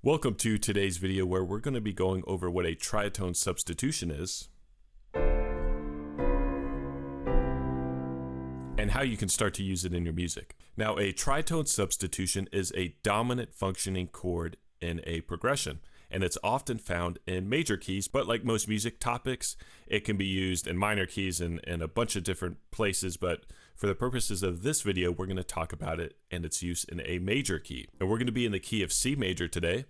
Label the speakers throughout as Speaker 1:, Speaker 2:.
Speaker 1: Welcome to today's video where we're going to be going over what a tritone substitution is and how you can start to use it in your music. Now, a tritone substitution is a dominant functioning chord in a progression, and it's often found in major keys, but like most music topics, it can be used in minor keys and a bunch of different places, but for the purposes of this video, we're going to talk about it and its use in a major key. And we're going to be in the key of C major today.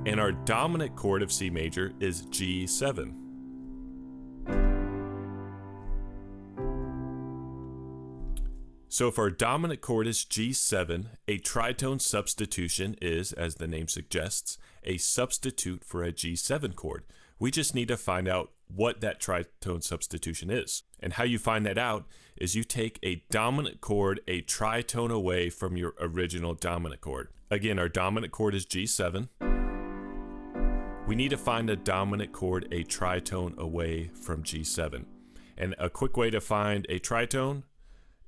Speaker 1: And our dominant chord of C major is G7. So if our dominant chord is G7, a tritone substitution is, as the name suggests, a substitute for a G7 chord. We just need to find out what that tritone substitution is. And how you find that out is you take a dominant chord a tritone away from your original dominant chord. Again, our dominant chord is G7. We need to find a dominant chord a tritone away from G7. And a quick way to find a tritone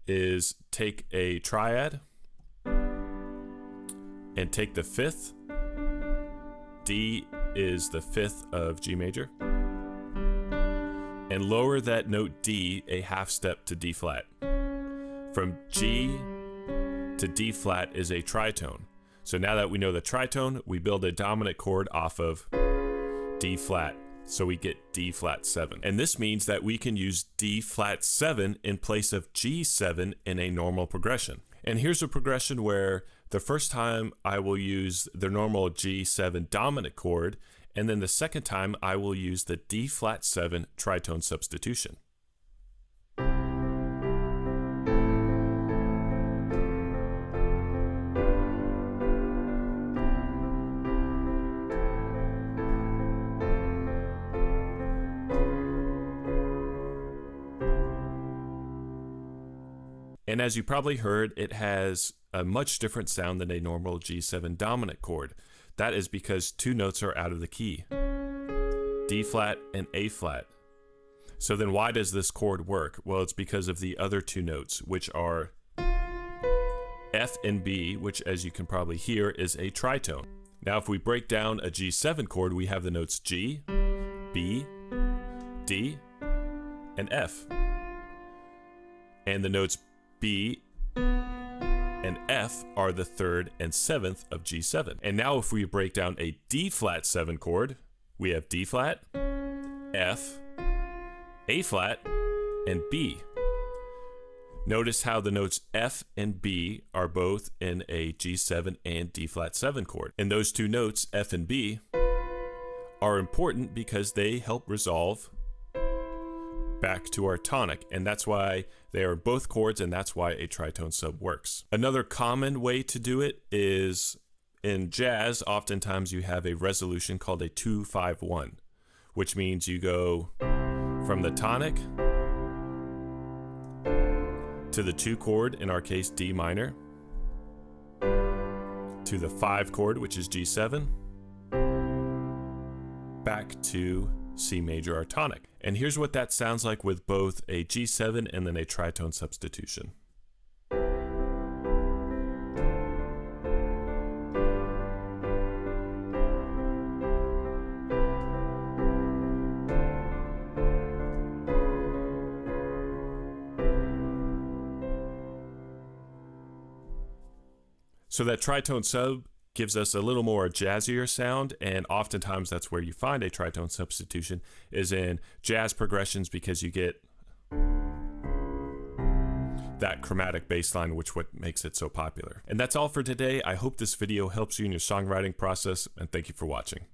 Speaker 1: is take a triad and take the fifth. D is the fifth of G major, and lower that note D a half step to D flat. From G to D flat is a tritone. So now that we know the tritone, we build a dominant chord off of D flat. So we get D flat 7. And this means that we can use D flat 7 in place of G7 in a normal progression. And here's a progression where the first time I will use the normal G7 dominant chord, and then the second time I will use the D flat 7 tritone substitution. And as you probably heard, it has a much different sound than a normal G7 dominant chord. That is because two notes are out of the key, D flat and A flat. So then why does this chord work? Well, it's because of the other two notes, which are F and B, which as you can probably hear is a tritone. Now if we break down a G7 chord, we have the notes G, B, D, and F. And the notes B and F are the third and seventh of G7. And now if we break down a D flat 7 chord, we have D flat, F, A flat, and B. Notice how the notes F and B are both in a G7 and D flat 7 chord. And those two notes, F and B, are important because they help resolve back to our tonic, and that's why they are both chords, and that's why a tritone sub works. Another common way to do it is in jazz. Oftentimes you have a resolution called a 2-5-1, which means you go from the tonic to the 2 chord, in our case D minor, to the 5 chord, which is G7, back to C major our tonic. And here's what that sounds like with both a G7 and then a tritone substitution. So that tritone sub gives us a little more jazzier sound, and oftentimes that's where you find a tritone substitution is in jazz progressions, because you get that chromatic bass line, which what makes it so popular. And that's all for today. I hope this video helps you in your songwriting process, and thank you for watching.